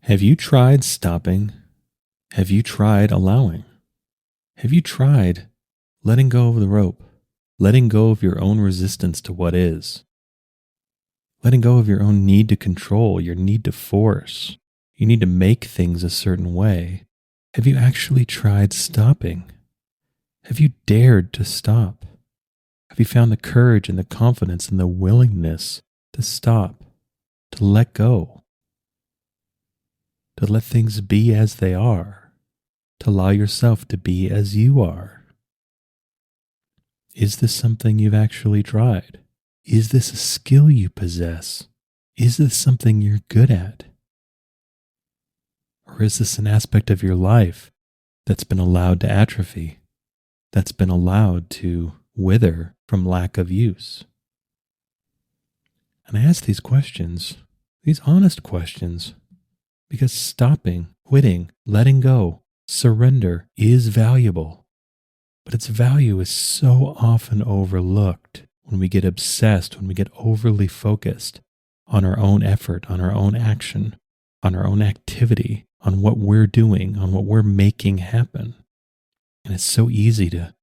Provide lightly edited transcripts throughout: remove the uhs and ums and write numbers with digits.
Have you tried stopping? Have you tried allowing? Have you tried letting go of the rope? Letting go of your own resistance to what is? Letting go of your own need to control, your need to force, you need to make things a certain way. Have you actually tried stopping? Have you dared to stop? Have you found the courage and the confidence and the willingness to stop, to let go, to let things be as they are, to allow yourself to be as you are? Is this something you've actually tried? Is this a skill you possess? Is this something you're good at? Or is this an aspect of your life that's been allowed to atrophy, that's been allowed to wither from lack of use? And I ask these questions, these honest questions, because stopping, quitting, letting go, surrender is valuable. But its value is so often overlooked when we get obsessed, when we get overly focused on our own effort, on our own action, on our own activity, on what we're doing, on what we're making happen. And it's so easy to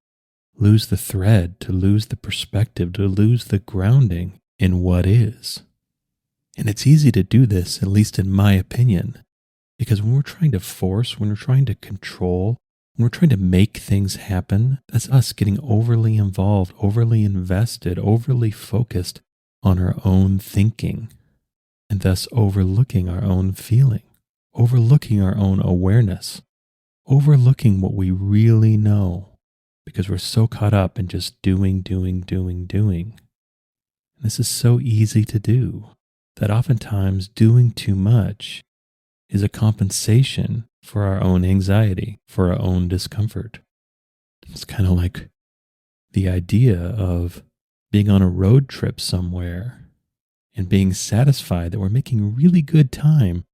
lose the thread, to lose the perspective, to lose the grounding in what is. And it's easy to do this, at least in my opinion, because when we're trying to force, when we're trying to control, when we're trying to make things happen, that's us getting overly involved, overly invested, overly focused on our own thinking, and thus overlooking our own feeling, overlooking our own awareness, overlooking what we really know, because we're so caught up in just doing. And this is so easy to do that oftentimes doing too much is a compensation for our own anxiety, for our own discomfort. It's kind of like the idea of being on a road trip somewhere and being satisfied that we're making really good time,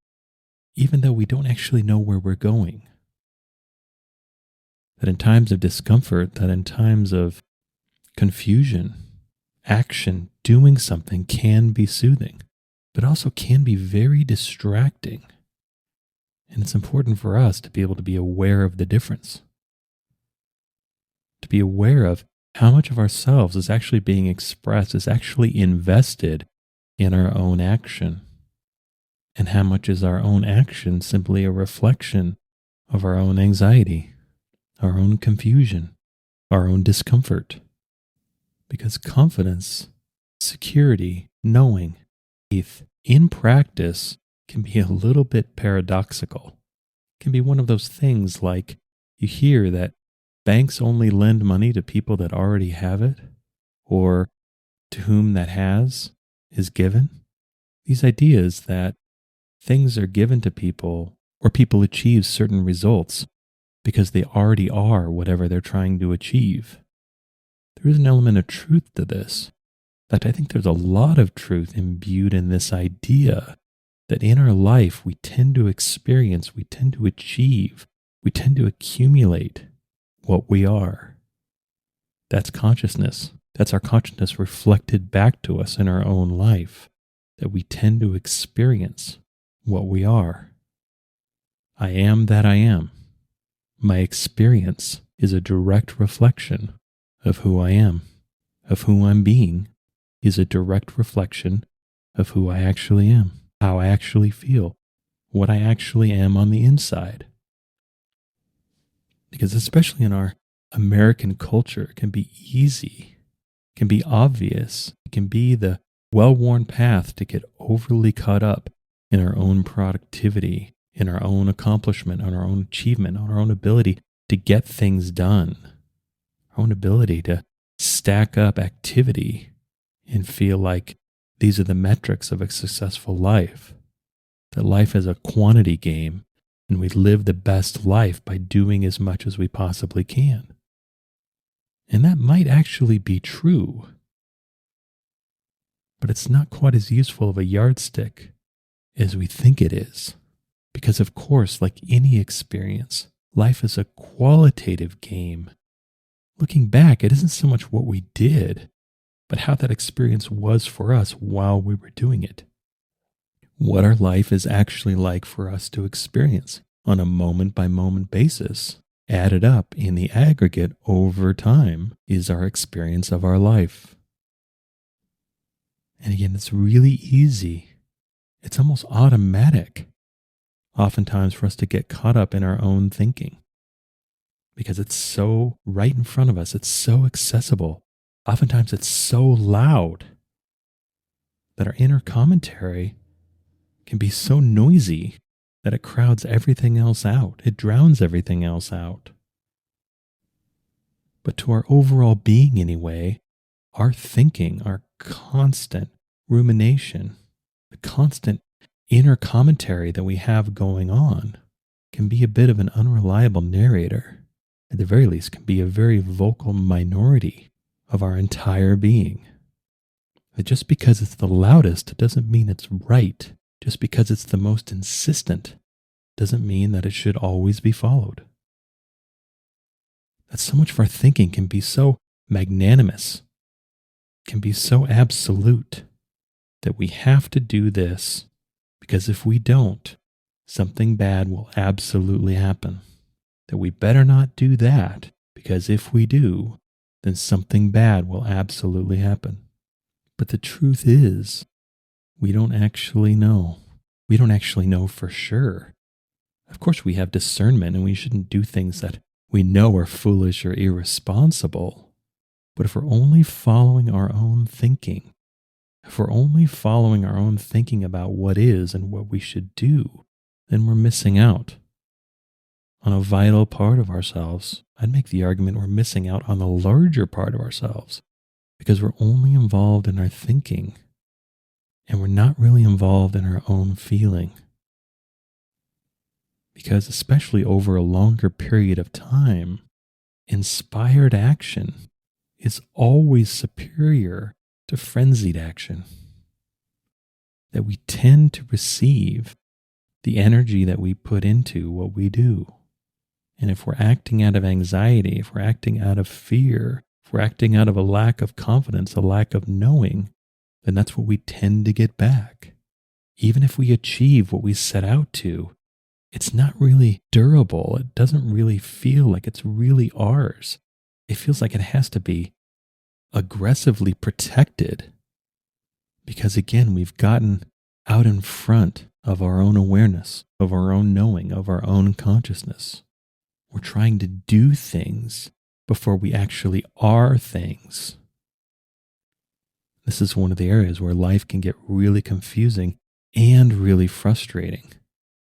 even though we don't actually know where we're going. That in times of discomfort, that in times of confusion, action, doing something can be soothing, but also can be very distracting. And it's important for us to be able to be aware of the difference, to be aware of how much of ourselves is actually being expressed, is actually invested in our own action, and how much is our own action simply a reflection of our own anxiety, our own confusion, our own discomfort. Because confidence, security, knowing, faith, in practice can be a little bit paradoxical. It can be one of those things like you hear that banks only lend money to people that already have it, or to whom that has is given. These ideas that things are given to people or people achieve certain results because they already are whatever they're trying to achieve. There is an element of truth to this. In fact, I think there's a lot of truth imbued in this idea that in our life we tend to experience, we tend to achieve, we tend to accumulate what we are. That's consciousness. That's our consciousness reflected back to us in our own life, that we tend to experience what we are. I am that I am. My experience is a direct reflection of who I am, of who I'm being, is a direct reflection of who I actually am, how I actually feel, what I actually am on the inside. Because especially in our American culture, it can be easy, it can be obvious, it can be the well-worn path to get overly caught up in our own productivity, in our own accomplishment, on our own achievement, on our own ability to get things done, our own ability to stack up activity and feel like these are the metrics of a successful life, that life is a quantity game and we live the best life by doing as much as we possibly can. And that might actually be true, but it's not quite as useful of a yardstick as we think it is. Because of course, like any experience, life is a qualitative game. Looking back, it isn't so much what we did, but how that experience was for us while we were doing it. what our life is actually like for us to experience on a moment by moment basis. Added up in the aggregate over time is our experience of our life. And again, it's really easy. It's almost automatic, oftentimes, for us to get caught up in our own thinking because it's so right in front of us. It's so accessible. Oftentimes, it's so loud that our inner commentary can be so noisy that it crowds everything else out. It drowns everything else out. But to our overall being anyway, our thinking, our constant rumination, the constant inner commentary that we have going on can be a bit of an unreliable narrator. At the very least, can be a very vocal minority of our entire being. But just because it's the loudest doesn't mean it's right. Just because it's the most insistent doesn't mean that it should always be followed. That so much of our thinking can be so magnanimous, can be so absolute, that we have to do this because if we don't, something bad will absolutely happen. That we better not do that because if we do, then something bad will absolutely happen. But the truth is, we don't actually know. We don't actually know for sure. Of course, we have discernment and we shouldn't do things that we know are foolish or irresponsible. But if we're only following our own thinking, if we're only following our own thinking about what is and what we should do, then we're missing out on a vital part of ourselves. I'd make the argument we're missing out on the larger part of ourselves because we're only involved in our thinking and we're not really involved in our own feeling. Because especially over a longer period of time, inspired action is always superior to frenzied action. That we tend to receive the energy that we put into what we do. And if we're acting out of anxiety, if we're acting out of fear, if we're acting out of a lack of confidence, a lack of knowing, then that's what we tend to get back. Even if we achieve what we set out to, it's not really durable. It doesn't really feel like it's really ours. It feels like it has to be aggressively protected. Because again, we've gotten out in front of our own awareness, of our own knowing, of our own consciousness. We're trying to do things before we actually are things. This is one of the areas where life can get really confusing and really frustrating,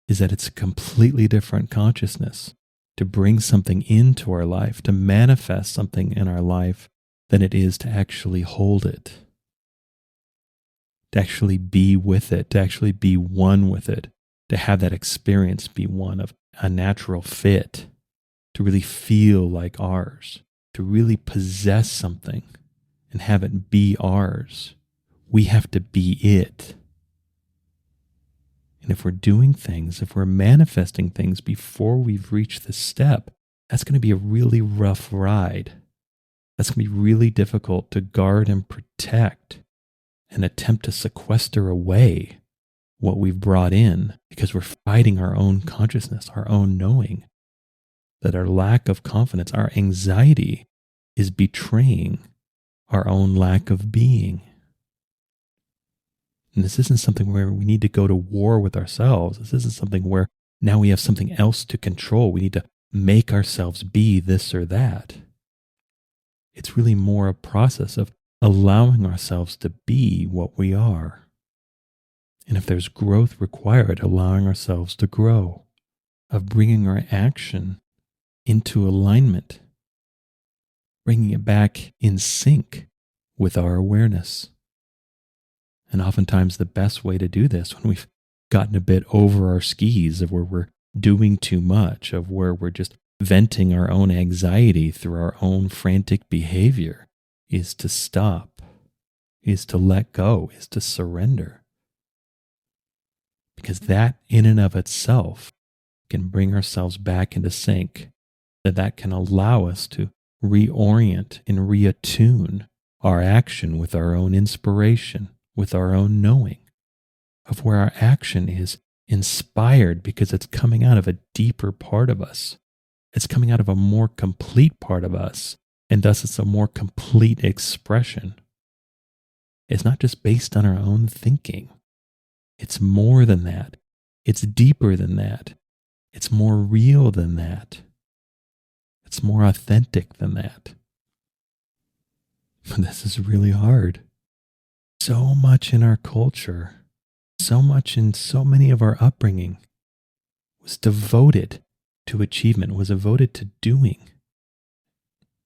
is that it's a completely different consciousness to bring something into our life, to manifest something in our life, than it is to actually hold it, to actually be with it, to actually be one with it, to have that experience be one of a natural fit, to really feel like ours, to really possess something and have it be ours. We have to be it. And if we're doing things, if we're manifesting things before we've reached this step, that's going to be a really rough ride. That's going to be really difficult to guard and protect and attempt to sequester away what we've brought in because we're fighting our own consciousness, our own knowing, that our lack of confidence, our anxiety is betraying our own lack of being. And this isn't something where we need to go to war with ourselves. This isn't something where now we have something else to control. We need to make ourselves be this or that. It's really more a process of allowing ourselves to be what we are. And if there's growth required, allowing ourselves to grow, of bringing our action into alignment, bringing it back in sync with our awareness. And oftentimes the best way to do this, when we've gotten a bit over our skis, of where we're doing too much, of where we're just venting our own anxiety through our own frantic behavior, is to stop, is to let go, is to surrender. Because that in and of itself can bring ourselves back into sync, that can allow us to reorient and reattune our action with our own inspiration, with our own knowing. of where our action is inspired because it's coming out of a deeper part of us. It's coming out of a more complete part of us, and thus it's a more complete expression. It's not just based on our own thinking. It's more than that. It's deeper than that. It's more real than that. It's more authentic than that. But this is really hard. So much in our culture, so much in so many of our upbringing was devoted to achievement, was devoted to doing.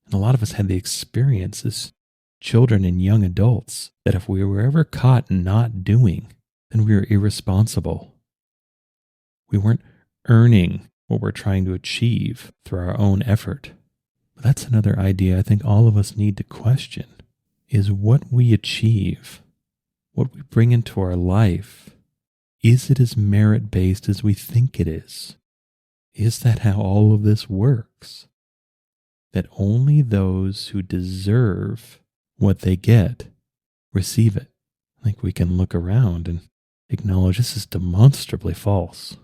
And a lot of us had the experience as children and young adults that if we were ever caught not doing, then we were irresponsible. We weren't earning what we're trying to achieve through our own effort. But that's another idea I think all of us need to question, is what we achieve, what we bring into our life, is it as merit-based as we think it is? Is that how all of this works? That only those who deserve what they get receive it? I think we can look around and acknowledge this is demonstrably false.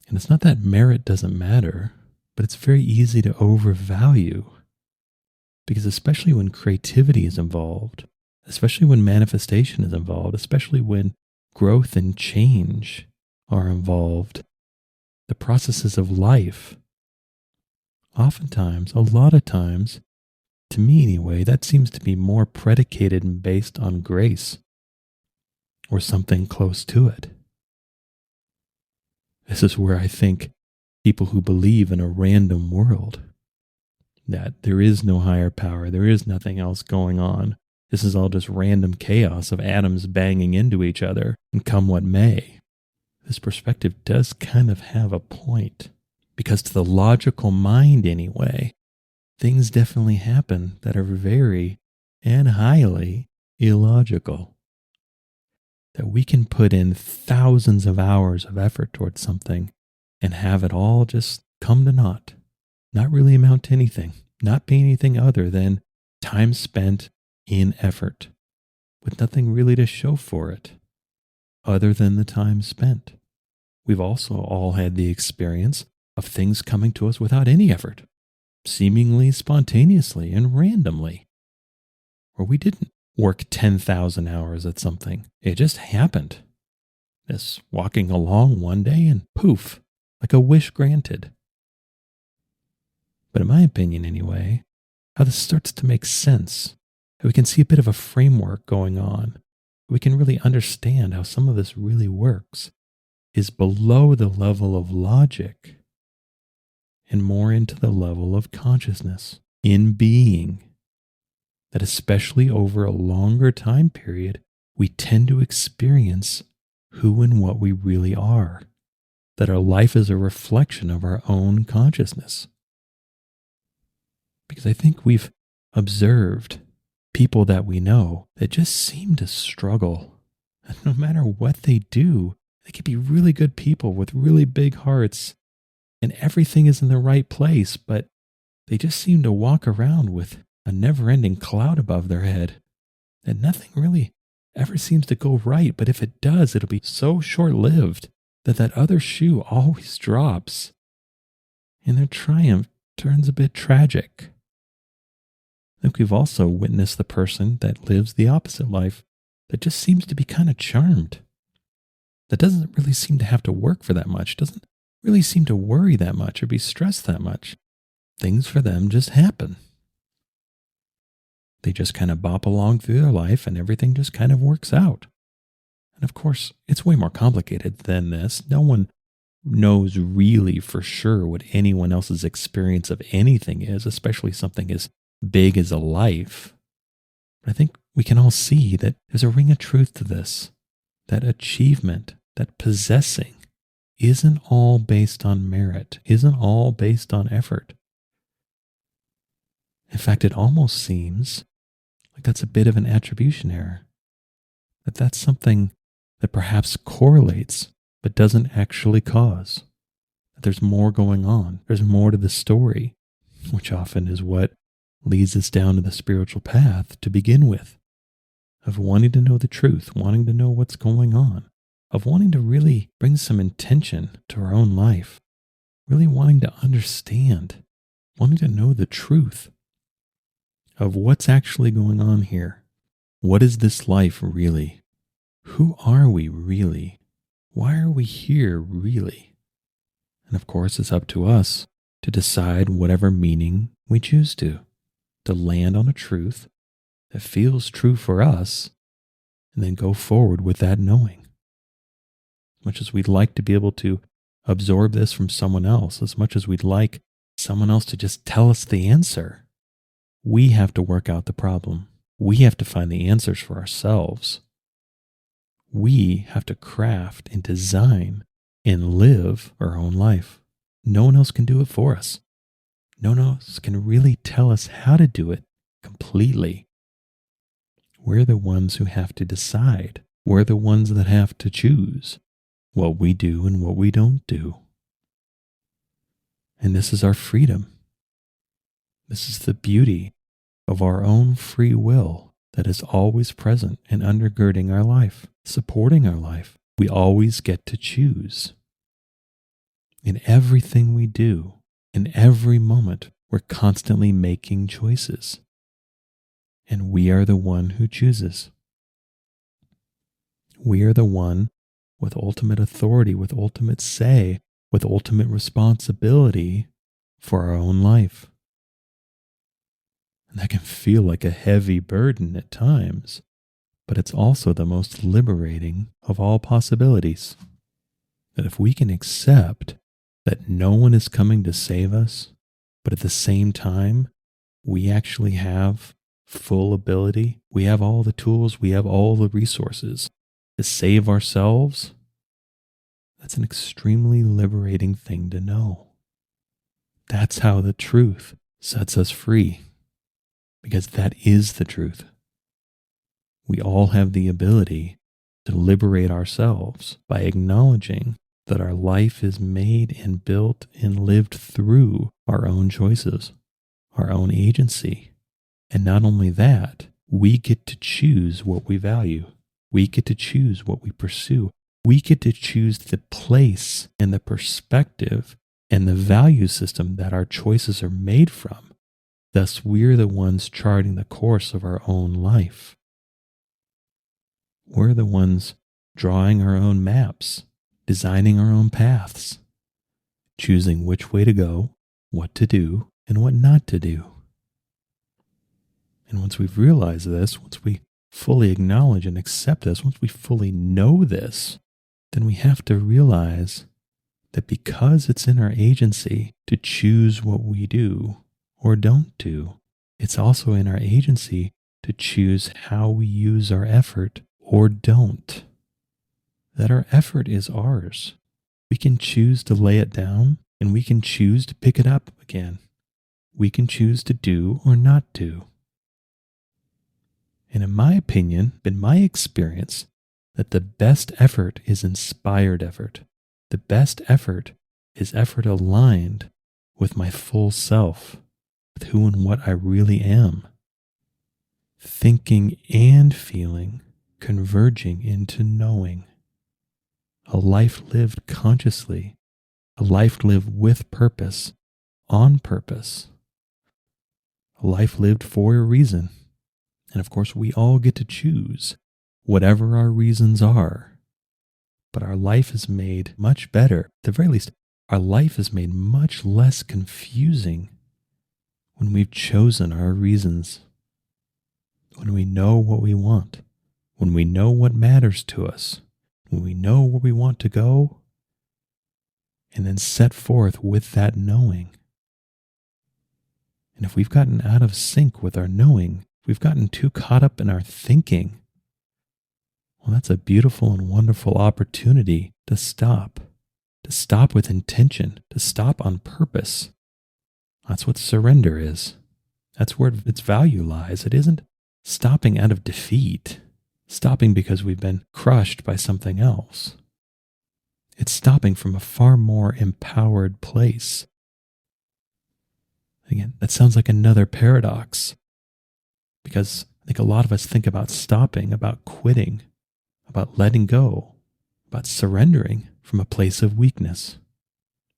And it's not that merit doesn't matter, but it's very easy to overvalue. Because especially when creativity is involved, especially when manifestation is involved, especially when growth and change are involved, the processes of life, oftentimes, a lot of times, to me anyway, that seems to be more predicated and based on grace or something close to it. This is where I think people who believe in a random world, that there is no higher power, there is nothing else going on, this is all just random chaos of atoms banging into each other, and come what may. This perspective does kind of have a point, because to the logical mind anyway, things definitely happen that are very and highly illogical. That we can put in thousands of hours of effort towards something and have it all just come to naught, not really amount to anything, not be anything other than time spent in effort, with nothing really to show for it, other than the time spent. We've also all had the experience of things coming to us without any effort, seemingly spontaneously and randomly, where we didn't work 10,000 hours at something. It just happened. Just walking along one day and poof, like a wish granted. But in my opinion anyway, how this starts to make sense, how we can see a bit of a framework going on, we can really understand how some of this really works, is below the level of logic and more into the level of consciousness, in being. That especially over a longer time period, we tend to experience who and what we really are. That our life is a reflection of our own consciousness. Because I think we've observed people that we know that just seem to struggle. And no matter what they do, they could be really good people with really big hearts, and everything is in the right place, but they just seem to walk around with a never-ending cloud above their head, and nothing really ever seems to go right, but if it does, it'll be so short-lived that that other shoe always drops, and their triumph turns a bit tragic. I think we've also witnessed the person that lives the opposite life, that just seems to be kind of charmed, that doesn't really seem to have to work for that much, doesn't really seem to worry that much or be stressed that much. Things for them just happen. They just kind of bop along through their life and everything just kind of works out. And of course, it's way more complicated than this. No one knows really for sure what anyone else's experience of anything is, especially something as big as a life. But I think we can all see that there's a ring of truth to this, that achievement, that possessing, isn't all based on merit, isn't all based on effort. In fact, it almost seems like that's a bit of an attribution error. That's something that perhaps correlates, but doesn't actually cause. That there's more going on. There's more to the story, which often is what leads us down to the spiritual path to begin with. of wanting to know the truth, wanting to know what's going on, of wanting to really bring some intention to our own life, really wanting to understand, wanting to know the truth of what's actually going on here. What is this life really? Who are we really? Why are we here really? And of course, it's up to us to decide whatever meaning we choose to land on a truth that feels true for us, and then go forward with that knowing. As much as we'd like to be able to absorb this from someone else, as much as we'd like someone else to just tell us the answer, we have to work out the problem. We have to find the answers for ourselves. We have to craft and design and live our own life. No one else can do it for us. No one else can really tell us how to do it completely. We're the ones who have to decide. We're the ones that have to choose what we do and what we don't do. And this is our freedom. This is the beauty of our own free will that is always present and undergirding our life, supporting our life. We always get to choose. In everything we do, in every moment, we're constantly making choices. And we are the one who chooses. We are the one with ultimate authority, with ultimate say, with ultimate responsibility for our own life. And that can feel like a heavy burden at times, but it's also the most liberating of all possibilities. That if we can accept that no one is coming to save us, but at the same time, we actually have full ability, we have all the tools, we have all the resources to save ourselves, that's an extremely liberating thing to know. That's how the truth sets us free, because that is the truth. We all have the ability to liberate ourselves by acknowledging that our life is made and built and lived through our own choices, our own agency. And not only that, we get to choose what we value. We get to choose what we pursue. We get to choose the place and the perspective and the value system that our choices are made from. Thus, we're the ones charting the course of our own life. We're the ones drawing our own maps, designing our own paths, choosing which way to go, what to do, and what not to do. And once we've realized this, once we fully acknowledge and accept this, once we fully know this, then we have to realize that because it's in our agency to choose what we do or don't do, it's also in our agency to choose how we use our effort or don't. That our effort is ours. We can choose to lay it down, and we can choose to pick it up again. We can choose to do or not do. And in my opinion, in my experience, that the best effort is inspired effort. The best effort is effort aligned with my full self, with who and what I really am. Thinking and feeling converging into knowing. A life lived consciously, a life lived with purpose, on purpose. A life lived for a reason. And of course, we all get to choose whatever our reasons are. But our life is made much better. At the very least, our life is made much less confusing when we've chosen our reasons. When we know what we want. When we know what matters to us. When we know where we want to go. And then set forth with that knowing. And if we've gotten out of sync with our knowing, we've gotten too caught up in our thinking, well, that's a beautiful and wonderful opportunity to stop with intention, to stop on purpose. That's what surrender is. That's where its value lies. It isn't stopping out of defeat, stopping because we've been crushed by something else. It's stopping from a far more empowered place. Again, that sounds like another paradox. Because Like a lot of us think about stopping, about quitting, about letting go, about surrendering from a place of weakness.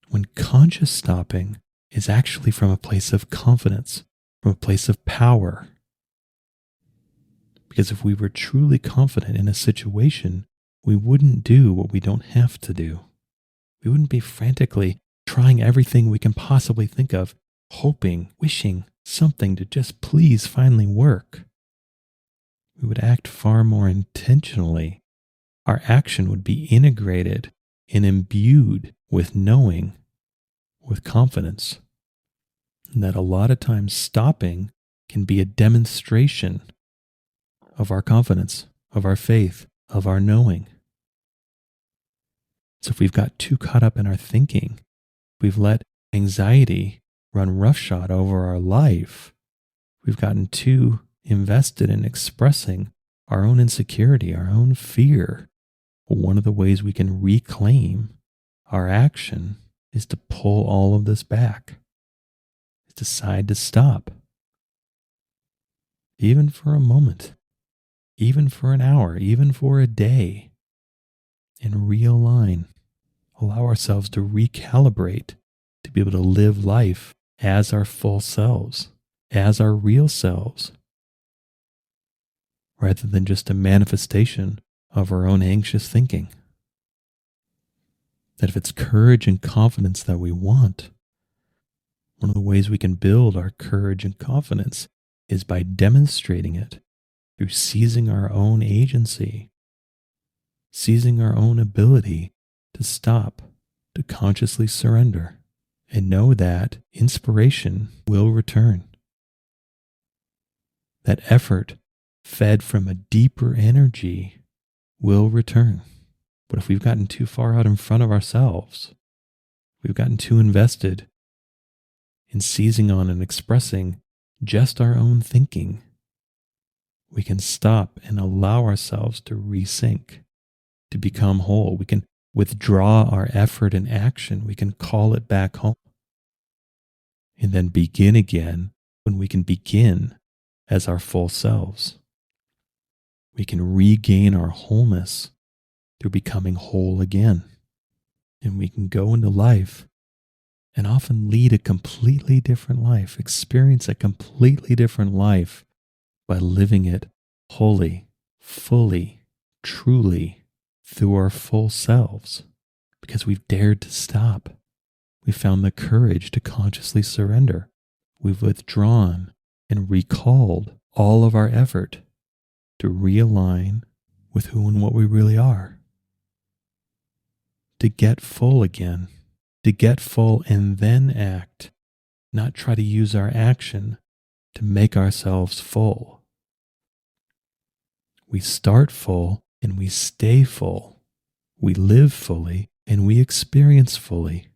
When conscious stopping is actually from a place of confidence, from a place of power. Because if we were truly confident in a situation, we wouldn't do what we don't have to do. We wouldn't be frantically trying everything we can possibly think of, hoping, wishing something to just please finally work. We would act far more intentionally. Our action would be integrated and imbued with knowing, with confidence. And that a lot of times stopping can be a demonstration of our confidence, of our faith, of our knowing. So if we've got too caught up in our thinking, we've let anxiety run roughshod over our life, we've gotten too invested in expressing our own insecurity, our own fear. One of the ways we can reclaim our action is to pull all of this back, is decide to stop. Even for a moment, even for an hour, even for a day, and realign. Allow ourselves to recalibrate, to be able to live life as our full selves, as our real selves, rather than just a manifestation of our own anxious thinking. That if it's courage and confidence that we want, one of the ways we can build our courage and confidence is by demonstrating it through seizing our own agency, seizing our own ability to stop, to consciously surrender, and know that inspiration will return. That effort fed from a deeper energy will return. But if we've gotten too far out in front of ourselves, we've gotten too invested in seizing on and expressing just our own thinking, we can stop and allow ourselves to resync, to become whole. We can withdraw our effort and action. We can call it back home. And then begin again when we can begin as our full selves. We can regain our wholeness through becoming whole again. And we can go into life and often lead a completely different life, experience a completely different life by living it wholly, fully, truly, through our full selves, because we've dared to stop. We found the courage to consciously surrender. We've withdrawn and recalled all of our effort to realign with who and what we really are. To get full again, to get full and then act, not try to use our action to make ourselves full. We start full and we stay full. We live fully and we experience fully.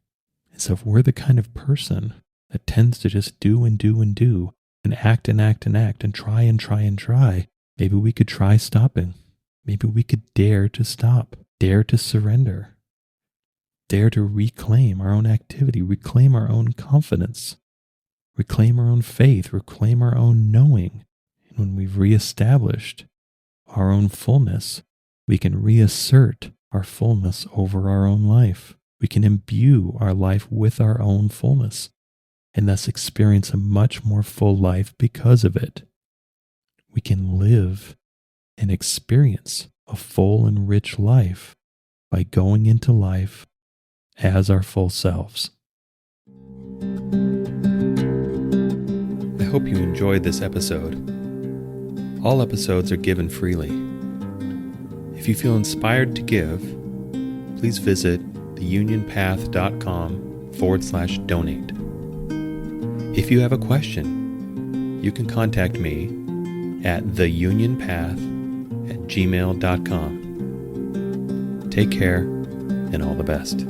And so if we're the kind of person that tends to just do and do and do and act and act and act and try and try and try, maybe we could try stopping. Maybe we could dare to stop, dare to surrender, dare to reclaim our own activity, reclaim our own confidence, reclaim our own faith, reclaim our own knowing. And when we've reestablished our own fullness, we can reassert our fullness over our own life. We can imbue our life with our own fullness and thus experience a much more full life because of it. We can live and experience a full and rich life by going into life as our full selves. I hope you enjoyed this episode. All episodes are given freely. If you feel inspired to give, please visit theunionpath.com/donate. If you have a question, you can contact me at theunionpath@gmail.com. Take care and all the best.